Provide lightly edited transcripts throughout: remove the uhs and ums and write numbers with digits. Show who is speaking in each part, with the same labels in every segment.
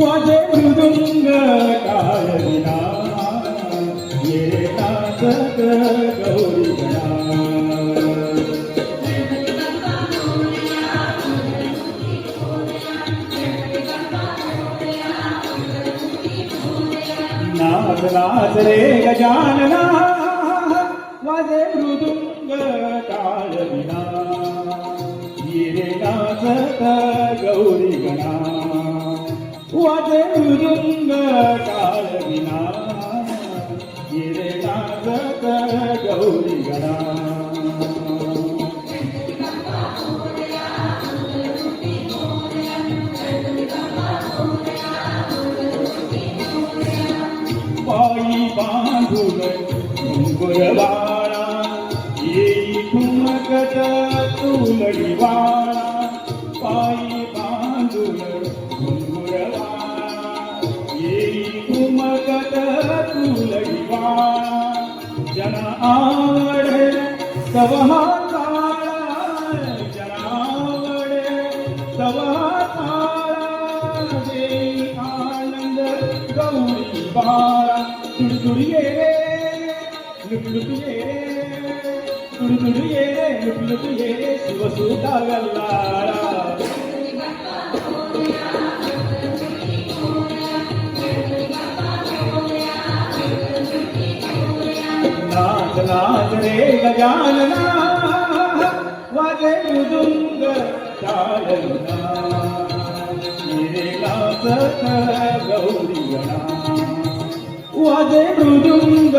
Speaker 1: वाजे मृदुंग काळविना ये नाचत गौरीगणा नाच नाच रे गजानना वाजे मृदुंग काळविना ये नाचत गौरीगणा वाजे मृदुंग काळविना ये नाचत गौरीगणा पायी बांधून घुंगुरवाळा येई ठुमकत तुलडी वाळा पायी बांधून घुंगुरवाळा येई ठुमकत तुलडी वाळा जना आवडे तव हा ताळा जना आवडे तव हा ताळा देई आनंद गौरी बाळा तुडतुडी ये रे लुटलुट ये रे तुडतुडी ये रे लुटलुट ये रे शिवसुता गल्लाळा नाच नाच रे गजानना वाजे मृदुंग काळविना ये नाचत गौरीगणा वाजे मृदुंग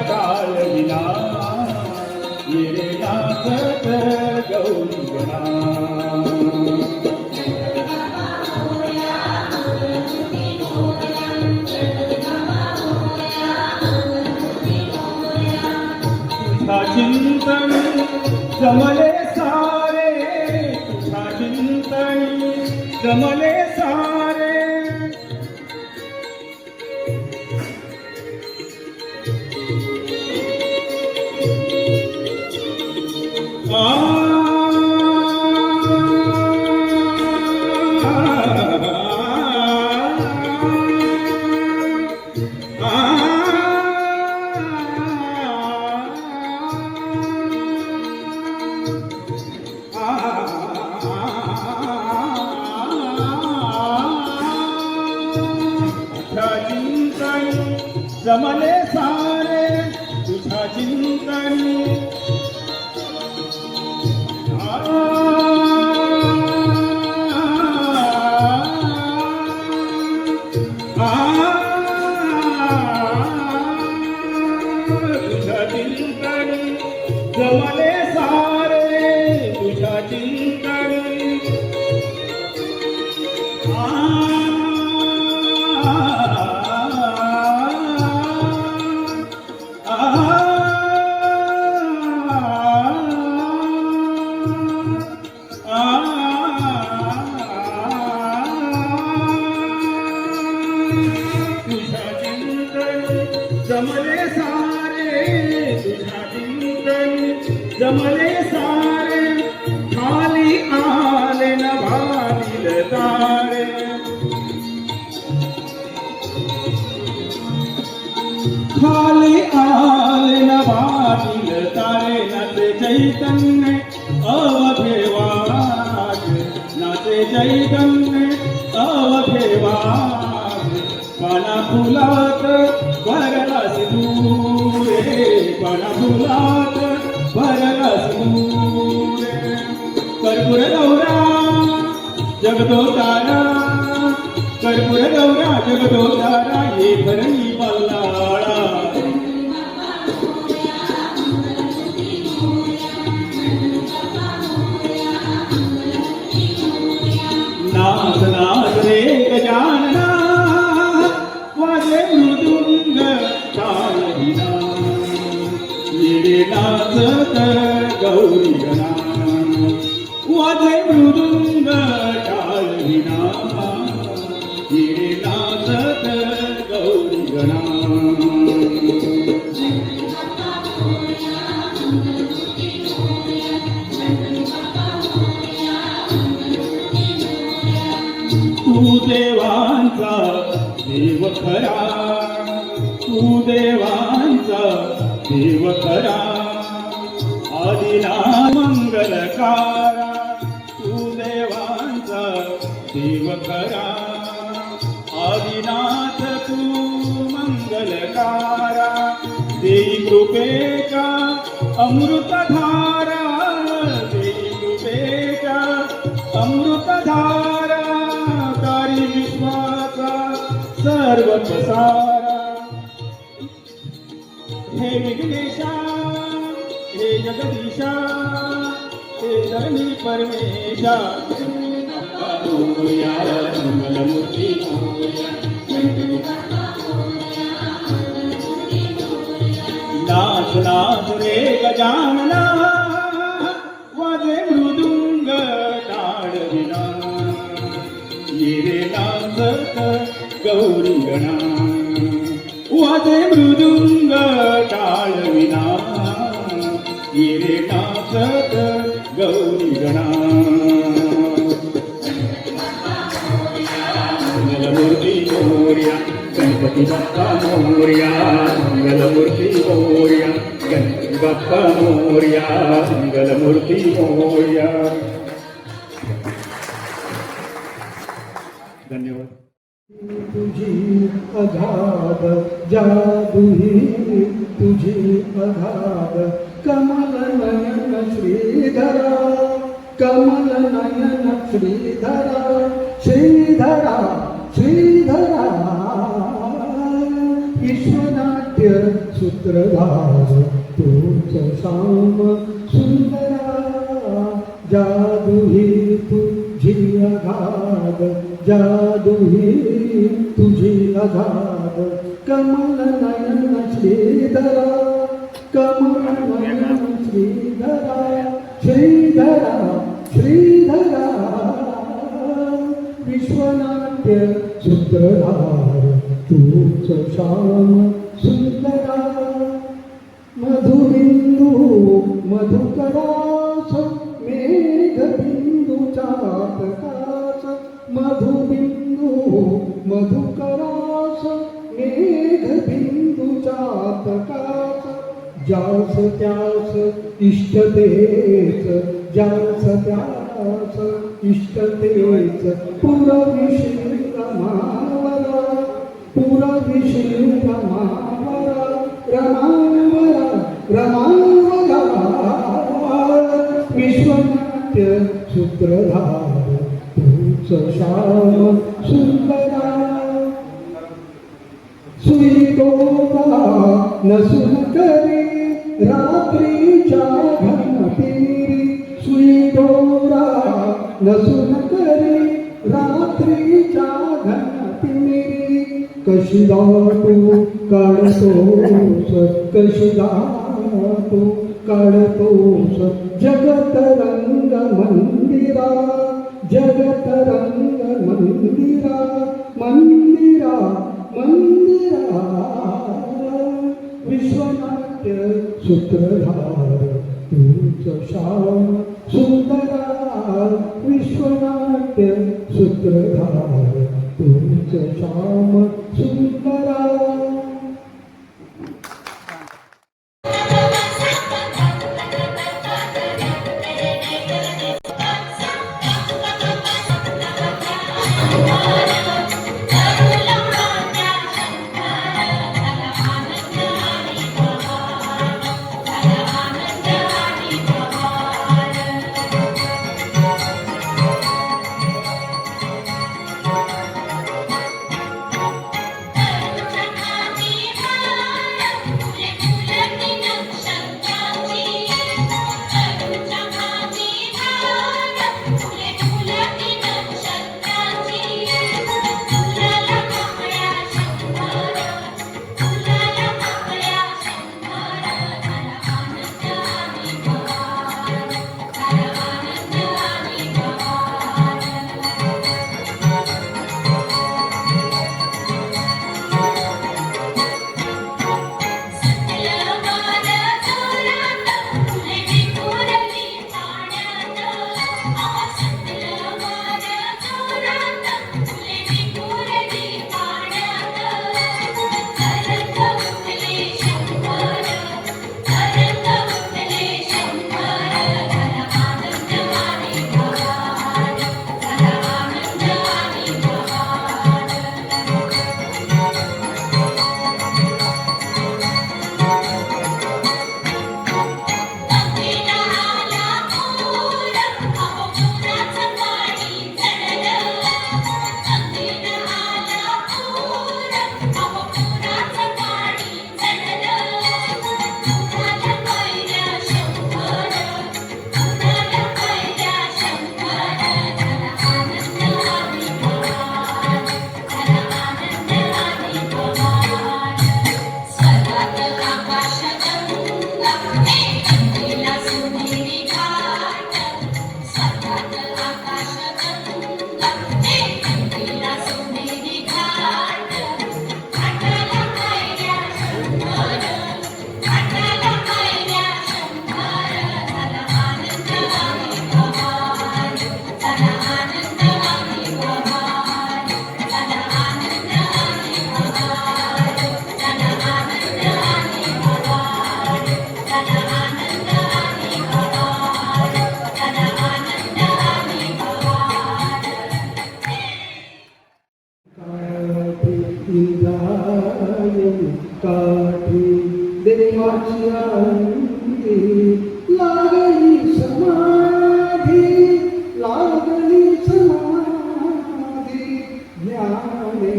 Speaker 1: काळविना ये नाचत गौरीगणा तुझा चिंतन जमले सारे तुझा चिंतन जमले सारे जमले सारे तुझा चिंतन तुझा चिंतन जमले सारे तुझा चिंतन चैतन्य अवघे वास पाना फुलात भरलास तू रे पाना फुलात भरलास तू रे कर्पूर गौरा जगदोतारा कर्पूर गौरा जगदोतारा ये भरणी बल्लाळा नाच नाच रे गजानना वाजे मृदुंग तालविना येरे नाचत गौरी गणा वाजे मृदुंग तालविना येरे नाचत गौरी गणा तू देवांचा देव खरा तू देवांचा देव खरा आदिना मंगलकारा तू देवांचा देव खरा आदिनाथ तू मंगलकारा देई कृपेचा अमृतधारा देई कृपेचा अमृतधारा विश्वाचा सर्व प्रसारा हे विघ्नेशा हे जगदीशा हे धरणी परमेशा मोरया मंगलमूर्ती नाच नाच रे गजानना वाजे मृदुंग ताडविना येरे नाचत गौरी गणा वाजे मृदुंग टाळविना येरे नाचत गौरी गणा मंगलमूर्ती मोरया गणपती बाप्पा मोरया मंगलमूर्ती मोरया गणपती बाप्पा मोरया मंगलमूर्ती मोरया धन्यवाद.
Speaker 2: तुझी अगाध जादू ही तुझी अगाध कमल नयन श्रीधरा कमल नयन श्रीधरा श्रीधरा श्रीधरा विश्वनाट्य सूत्रधार तूच श्याम सुंदरा जादू ही तुझी अगाध जादू ही तुझी अगाध कमल नयन श्रीधरा कमल नयन श्रीधरा श्रीधरा श्रीधरा विश्वनाट्य सूत्रधार तूच श्याम सुंदरा मधुबिंदू मधुकरास मेघबिंदू चातकास मधुबिंदू मधुकरास मेघबिंदू चातकास ज्यास त्यास इष्टतेच ज्यास त्यास इष्टतेच पुरविशील रमावरा पुरविशील रमावरा रमावरा रमावरा विश्वनाट्य सूत्रधार तूच श्याम सुंदरा सुईतोबा नसून करे रात्रीच्या घनतेरी सुईतोबा नसून करे रात्रीच्या घनतेरी कशी दाटू काढतोस कशी दाटू काढतोस जगत रंग मंदिरा जगत रंग मंदिरा मंदिरा मंदिरा विश्वनाट्य सूत्रधार तूच श्याम सुंदरा विश्वनाट्य सूत्रधार तूच श्याम सुंदरा. काठी देवाची अंगी लागली समाधी ज्ञाने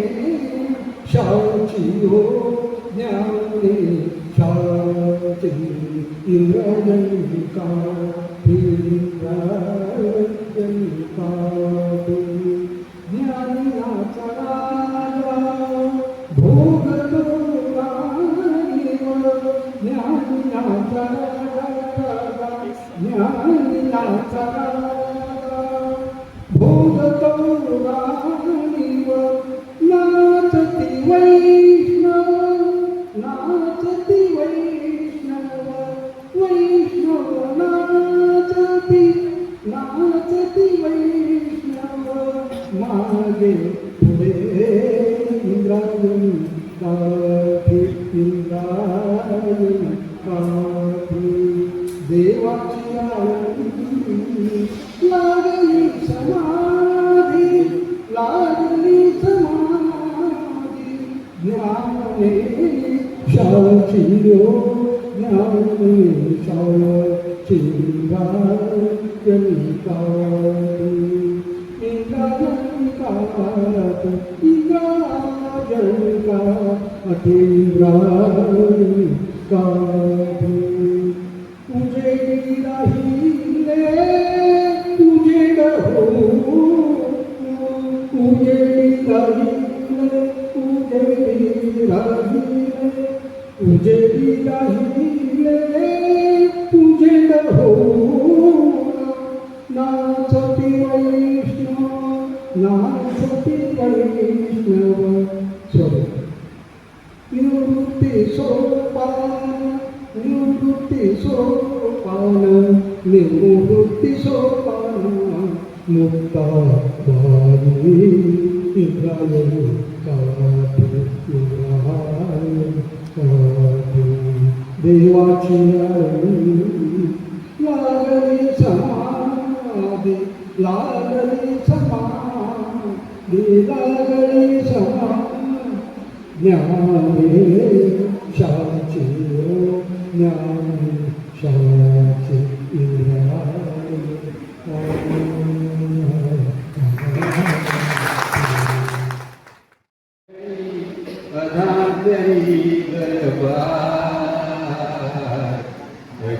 Speaker 2: शाची हो ज्ञाने शाची इंद्रायणी काठी ज्ञानाचा राजा भोगतो ज्ञानाचा भोगतो राणीव नाचती वैष्णव नाचती वैष्णव नाचती वैष्णव मागे पुढे इंद्रायणी काठी देवाची आरती लागली समाधी ज्ञाने शाची ज्ञाने शाची इंद्रायणी उजेडी राहिले उजेड हो उजेडी राहिले उजेडी राहिले उजेड हो नाचती वैष्णव निवृत्ती सोपान मुक्ता इंद्रायणी देवाची लागली समाधी लागली ज्ञाने शाची ज्ञाने शाची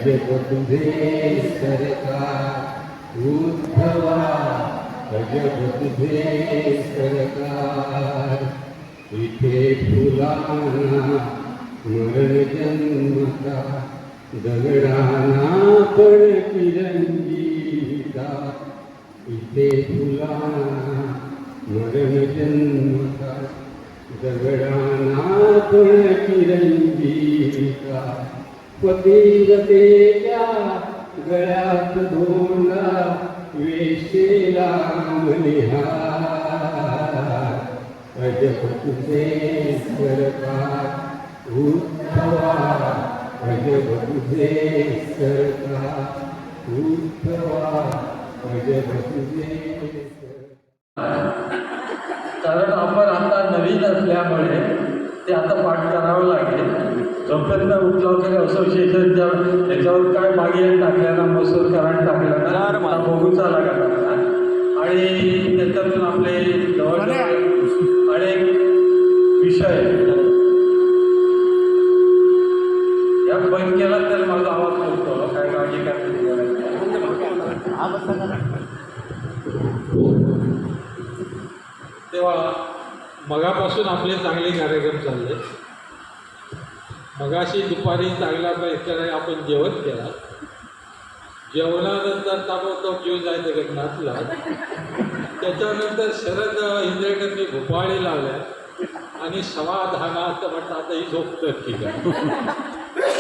Speaker 3: जग तुझे सरकार उद्धवा जग तुझे सरकार इथे फुलाना मरण जन्मता दगडाना पण किरंजीता इथे फुलाना मरण जन्मता दगडाना पण किरंजीता पतिव्रतेच्या गळ्यात धोंडा वेशीला मनिहार अजब तुझे सरकार उद्धवा अजब तुझे सरकार उद्धवा अजब तुझे
Speaker 4: कारण आपण आता नवीन असल्यामुळे ते आता पाठ करावं लागेल. जोपर्यंत उठलावकर असोसिएशनच्या त्याच्यावर काय मागे टाकल्या ना मसूरकरांनी टाकलं ना बघूचा लागला आणि त्याच्यातून आपले जवळजवळ अनेक विषय या बंद केला तर माझा आवाज होतो काय काळजी
Speaker 5: तेव्हा मगापासून आपले चांगले कार्यक्रम चालले. मगाशी दुपारी चांगल्या प्रकारे आपण जेवण केला. जेवणानंतर ताबडतोब जीव जायचं का नाचला. त्याच्यानंतर शरद इंद्रेकरनी भोपाळी लावल्या आणि 10:15 तर म्हटलं आता ही झोप तर ठीक आहे.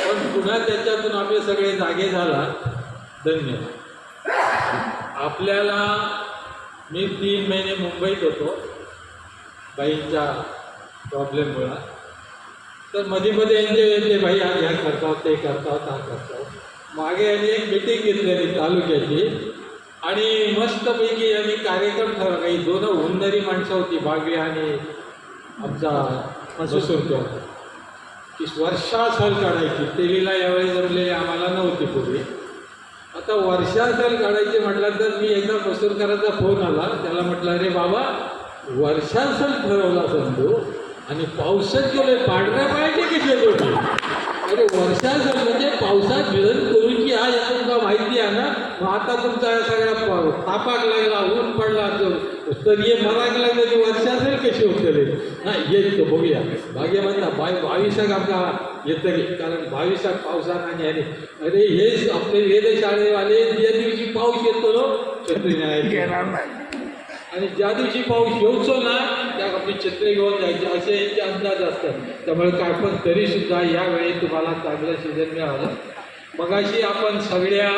Speaker 5: पण पुन्हा त्याच्यातून आपले सगळे जागे झाला. धन्यवाद. आपल्याला मी 3 महिने मुंबईत होतो बाईंच्या प्रॉब्लेममुळं. तर मध्ये मध्ये यांचे बाई आज ह्या करतात ते करतात हा करतात. मागे यांनी एक मीटिंग घेतलेली तालुक्याची आणि मस्तपैकी यांनी कार्यक्रम ठरवला. काही 2 हुंदरी माणसं होती बागवे आणि आमचा मसूरकर की वर्षा सहल काढायची. तेलीला यावेळी जमलेली आम्हाला नव्हती पूर्वी. आता वर्षा सहल काढायची म्हटलं तर मी एकदा मसूरकरांचा फोन आला. त्याला म्हटलं अरे बाबा वर्षा सहल ठरवला समजू आणि पावसात गेलोय पांढऱ्या पाहिजे कशी होती. अरे वर्षा सहल म्हणजे पावसात भिजन करून की हा यातून तुमचा माहिती आहे ना. मग आता तुमचा सगळ्या तापाक लागला ऊन पडला तर ये मराक लागलं की वर्षा सहल कशी होते ना येत बघूया. भाग्य म्हणता 22 आमचा येतं कारण 22 पावसात आणि ह्याने अरे हेच आपले वेधशाळेवाले ज्या दिवशी पाऊस येतो छत्री नाही आणि ज्या दिवशी पाऊस येऊचो ना त्या आपली छत्री घेऊन जायची असे यांचे अंदाज असतात. त्यामुळे काय पण तरीसुद्धा यावेळी तुम्हाला चांगलं सीझन मिळालं. मगाशी आपण सगळ्या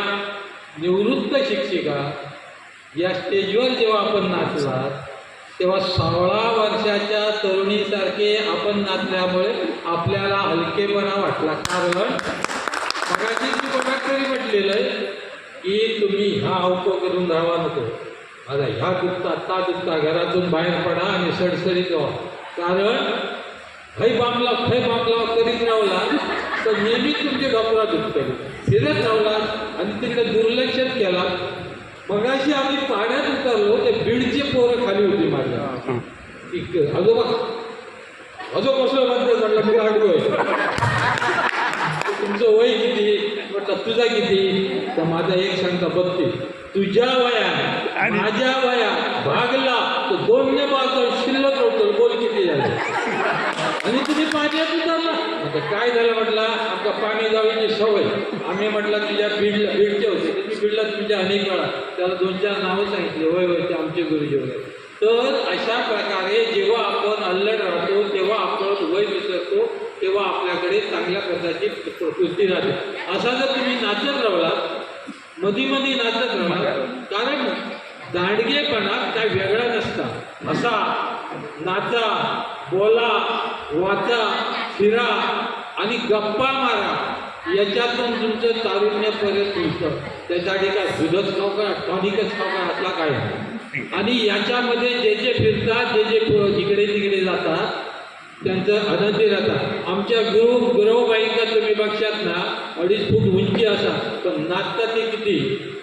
Speaker 5: निवृत्त शिक्षिका या स्टेजवर जेव्हा आपण नाचलात तेव्हा 16 वर्षाच्या तरुणीसारखे आपण नाचल्यामुळे आपल्याला हलकेपणा वाटला. कारण मगाशी तरी म्हटलेलं आहे की तुम्ही ह्या अवको करून राहावा नको. आता ह्या दुखता घरातून बाहेर पडा आणि सडसडीत व्हा. कारण फै बांबला करीत राहला तर नेहमी तुमचे डॉक्टरा दुखतली फिरत राहला आणि तिकडे दुर्लक्षच केला. मगाशी आम्ही पाण्यात उतरलो ते बीडचे पोरं खाली होती माझ्या. आजोबा कसं म्हणतो म्हटलं मी आडवय तुमचं वय किती म्हटलं तुझा किती तर माझा एक सांगता 32. तुझ्या वया माझ्या वया भागला तर 2 ने भाग शिल्लक होतं बोल किती झालं आणि तुम्ही पाण्यात उतरला. आता काय झालं म्हटलं आमचा पाणी जावीची सवय. आम्ही म्हटलं तुझ्या बीडचे होते तुम्ही बीडला तुमच्या अनेक वेळा त्याला 2-4 नावं सांगितले होय ते आमचे गुरुजी वगैरे. तर अशा प्रकारे जेव्हा आपण अल्लड राहतो तेव्हा आपण वय विसरतो तेव्हा आपल्याकडे चांगल्या प्रकारची प्रकृती राहते. असा जर तुम्ही नाचत राहिला मध्ये नाचत राहणार कारण दांडगेपणा काय वेगळा नसता. असा नाचा बोला वाचा फिरा आणि गप्पा मारा याच्यातून तुमचं तारुण्यापर्यंत होतं. त्यासाठी काय दुधच खाऊ का टॉनिकच खाऊ का असला काय नाही. आणि याच्यामध्ये जे फिरतात जे जिकडे तिकडे जातात त्यांचं आनंदी राहतात. आमच्या गुरुबाईंका तुम्ही बघशात ना 2.5 फूट उंची असा पण नाचता ते किती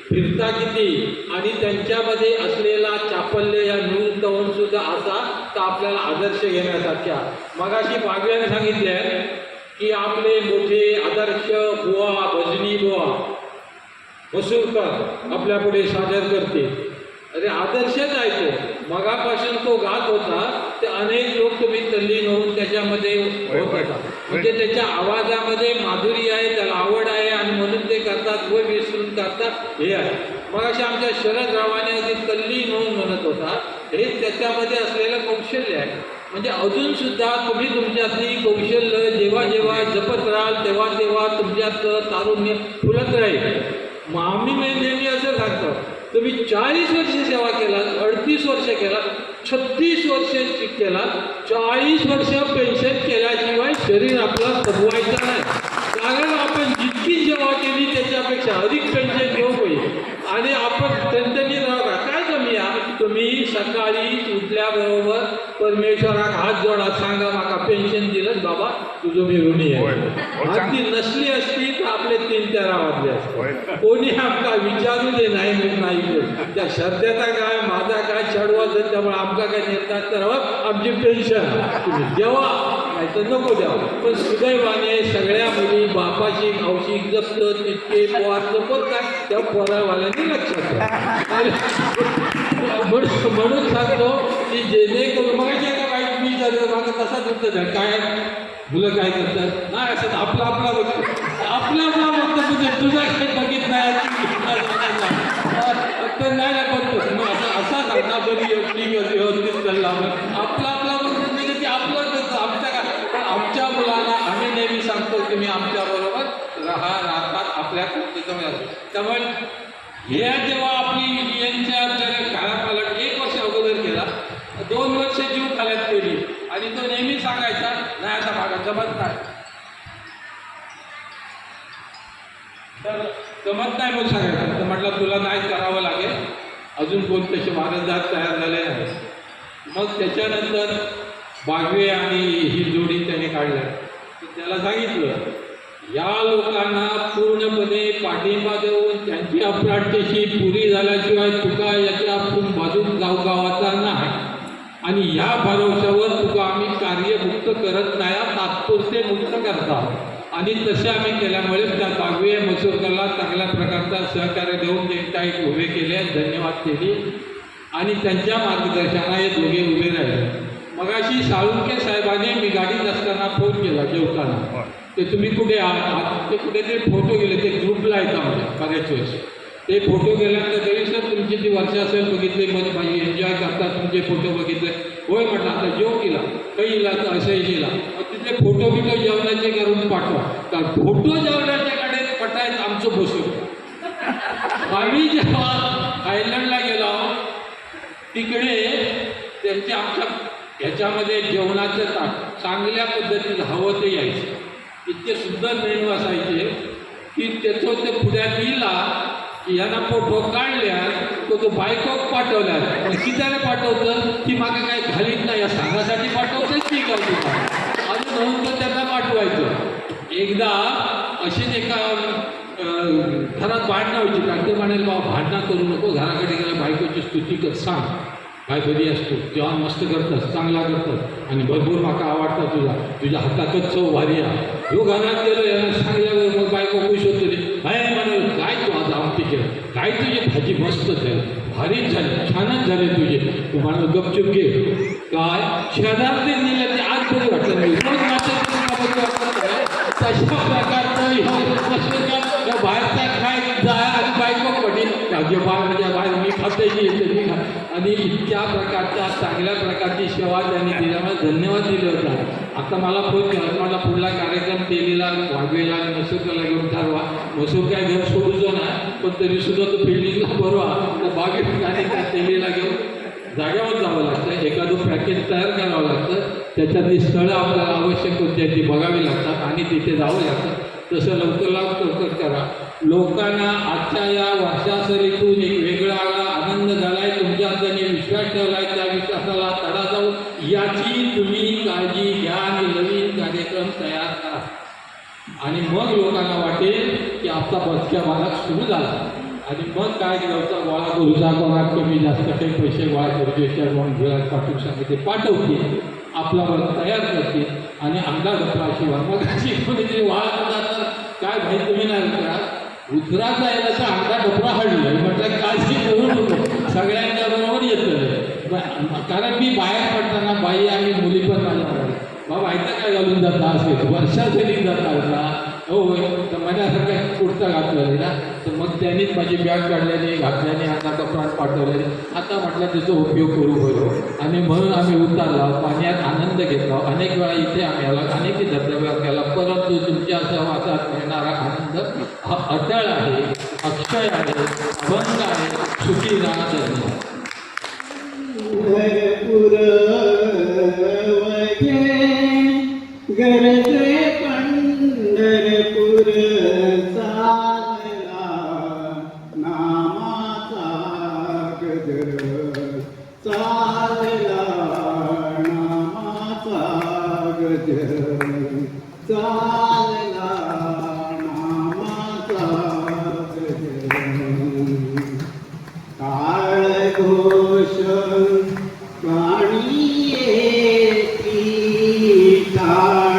Speaker 5: फिरता किती आणि त्यांच्यामध्ये असलेला चापल्य या नून सुद्धा असा तर आपल्याला आदर्श घेण्यासारख्या. मगाशी बागव्याने सांगितले की आपले मोठे आदर्श बुवा भजनी बुवा मसूरकर आपल्या पुढे सादर करते. अरे आदर्शच आहे तो. मगापासून तो गात होता ते अनेक लोक तुम्ही तल्लीन होऊन त्याच्यामध्ये होत होता. म्हणजे त्याच्या आवाजामध्ये माधुरी आहे त्याला आवड आहे आणि म्हणून ते करतात व विसरून करतात हे आहे. मग अशा आमच्या शरदरावाने अगदी तल्लीन होऊन म्हणत होता हे त्याच्यामध्ये असलेलं कौशल्य आहे. म्हणजे अजूनसुद्धा तुम्ही तुमच्यातली कौशल्य जेव्हा जेव्हा जपत राहाल तेव्हा तेव्हा तुमच्यात तारुण्य फुलत राहील. मग आम्ही नेहमी असं सांगतो तुम्ही 40 वर्ष सेवा केला, 38 वर्ष केला, 36 वर्ष केला, 40 वर्ष पेन्शन केल्याशिवाय शरीर आपला थकवायचं नाही. कारण आपण जितकी सेवा केली त्याच्यापेक्षा अधिक पेन्शन घेऊ पाहिजे. आणि आपण टणटणीत राहा. काय कमी आहे? तुम्ही सकाळी उठल्याबरोबर परमेश्वराक हात जोडा, सांगा माका पेन्शन दिलं बाबा, तुझं मी ऋणी आहे. आज ती नसली असती तर आपले 3-4 वाजले असते. कोणी आमका विचारू दे नाही त्या श्रद्धेचा काय, माझा काय चढवायचं, त्यामुळे आमका काय निर्धार करावं, आमची पेन्शन तुम्ही जेव्हा नाही तर नको द्यावं. पण सुदैवाने सगळ्या मुली बापाशी औषिक जपतं तितके पोहात जपत काय त्या पोरावाल्यांनी लक्षात ठेवा. म्हणून सांगतो की जेणेकरून मग वाईट मी मागं तसा तुमचं काय मुलं काय करतात नाही असं आपला बघतो तुझा काही बघित नाही तर नाही ना बघतोस मग असा सांगता बरी व्यवस्थित चालला आपला बघतो म्हणजे ती आपलं करतं आमच्या काय. पण आमच्या मुलांना आम्ही नेहमी सांगतो की मी आमच्याबरोबर राहतात आपल्या त्यामुळे हे जेव्हा आपली यांच्या काळापालट 1 वर्ष अगोदर केला, 2 वर्ष जीव खाल्यात केली आणि तो नेहमी सांगायचा नाही आता भागा जमत नाही, तर जमत नाही म्हणून सांगायचं. तर म्हटलं तुला नाही करावं लागेल. अजून कोण तसे महाराज तयार झाले आहे. मग त्याच्यानंतर बागवे आणि ही जोडी त्याने काढल्या. त्याला सांगितलं या लोकांना पूर्णपणे पाठिंबा देऊन त्यांची अप्राट्यशी पुरी झाल्याशिवाय तुका याच्यातून बाजून गावाचा नाही. आणि ह्या भरोश्यावर तुका आम्ही कार्यमुक्त करत नाही, तात्पुरते मुक्त करता. आणि तसे आम्ही केल्यामुळे त्या बागवे मसूरकरला चांगल्या प्रकारचा सहकार्य देऊन एकटाईक उभे केले, धन्यवाद केली. आणि त्यांच्या मार्गदर्शनाने हे दोघे उभे राहिले. मगाशी साळुंके साहेबांनी मी गाडीत असताना फोन केला जेवताना, ते तुम्ही कुठे आहात, ते कुठेतरी फोटो गेले, ते ग्रुपला आहेत आमच्या बऱ्याच वर्ष. ते फोटो गेल्यानंतर तरी सर तुमची ती वर्ष असेल बघितले, मध्ये माझी एन्जॉय करता तुमचे फोटो बघितले. होय म्हटलं आता जेव केला काही इला तर असंही केला. मग तिथे फोटो बिटो जेवणाचे करून पाठवा. कारण फोटो जेवणाच्याकडे पटायचं आमचं बसून. आम्ही जेव्हा थायलंडला गेलो तिकडे त्यांचे आमच्या ह्याच्यामध्ये जेवणाचं ताट चांगल्या पद्धतीनं हवं ते यायचं. इतके सुंदर मेनू असायचे की त्याचं ते पुढ्यात लिहिला की यांना फोटो काढल्या तो बायकोक पाठवल्या. कितीला पाठवतं ती मागे काय घालीत नाही या सांगासाठी पाठवतच ती करतो आणि म्हणून तर त्यांना पाठवायचं. एकदा अशीच एका घरात भांडणं व्हायची. कारण ते म्हणाले बाबा भांडणं करू नको, घराकडे गेला बायकोची स्तुती कर, सांग काय कधी असतो जेव्हा मस्त करतस, चांगला करतस आणि भरपूर माका आवडता तुझ्या हातातच चव भारी आहे. ह्यो घरात गेलो यांना सांगल्यावर मग बायको खुश होतो रे, काय म्हणाल काय तू आज आमटी केलं, काय तुझी भाजी मस्त झाली, भारीच झाली, छानच झाले तुझे. तू म्हणाल गपचूप घे. काय शेजारचे नेले ते आज बरं वाटलं नाही, रोज माझ्या तशा प्रकारचं बाहेरचा काय जाय आणि बायको पडेल माझ्या बाहेर मी खातायची येते मी खा. आणि इतक्या प्रकारच्या चांगल्या प्रकारची सेवा त्यांनी दिल्यामुळे धन्यवाद दिले होता. आता मला फोन केला माझा पुढला कार्यक्रम तेलीला वाघवेला आणि मसूरला घेऊन ठरवा. मसूर काय घर सोडूचो ना, पण तरीसुद्धा तो फिल्डिंगला बरवा तर बागेत आणि त्या तेलीला घेऊन जाग्यावर जावं लागतं. एखादं पॅकेज तयार करावं लागतं. त्याच्यातली स्थळं आपल्याला आवश्यक होती ती बघावी लागतात आणि तिथे जावं लागतं. तसं लवकर करा. लोकांना आजच्या या वर्षासरीतून एक वेगळा आनंद झाला आहे. तुमच्या त्यांनी विश्वास ठेवला आहे, त्या विश्वासाला तडा जाऊ याची तुम्ही काळजी घ्या आणि नवीन कार्यक्रम तयार करा. आणि मग लोकांना वाटेल की आपला बचक्या भागात सुरू झाला. आणि मग काय गावचा गोळा करूचा कोणात कमी जास्त काही पैसे गोळा करूचे म्हणून घरात पाठवू सांगितले पाठवते, आपला वर्ग तयार करते आणि आमदार डफराशिवाय मग अशी कोणीतरी वाळत जातात. काय भाई तुम्ही नाही करा उतराचा आहे तसं आमदार डफरा हडलं म्हटलं काळजी करू नको, सगळ्यांच्या बरोबर येतं. कारण मी बाहेर पडताना बाई आणि मुली पण माझ्या बाबा ऐकता काय घालून जाता असेल वर्षासाठी जाता होता हो तर माझ्यासारखं कुर्ता घातलेला ना, तर मग त्यांनीच माझी बॅग काढल्याने घातल्याने आता कपड्यात पाठवल्याने आता आता म्हटलं त्याचा उपयोग करू होतो आणि म्हणून आम्ही उतरलो, पाण्यात आनंद घेतला. अनेक वेळा इथे आम्ही आला, अनेक धबधब्यावर गेला, परंतु तुमच्या सहवासात मिळणारा आनंद हा अटळ आहे, अक्षय आहे, अभंग आहे. सुखी राहा धन्यवाद.
Speaker 2: गरजे पंढरपूर चालला नामाचा गजर चालला नामाचा गजर चालला नामाचा गजर काळ घोष गाणी येती काळ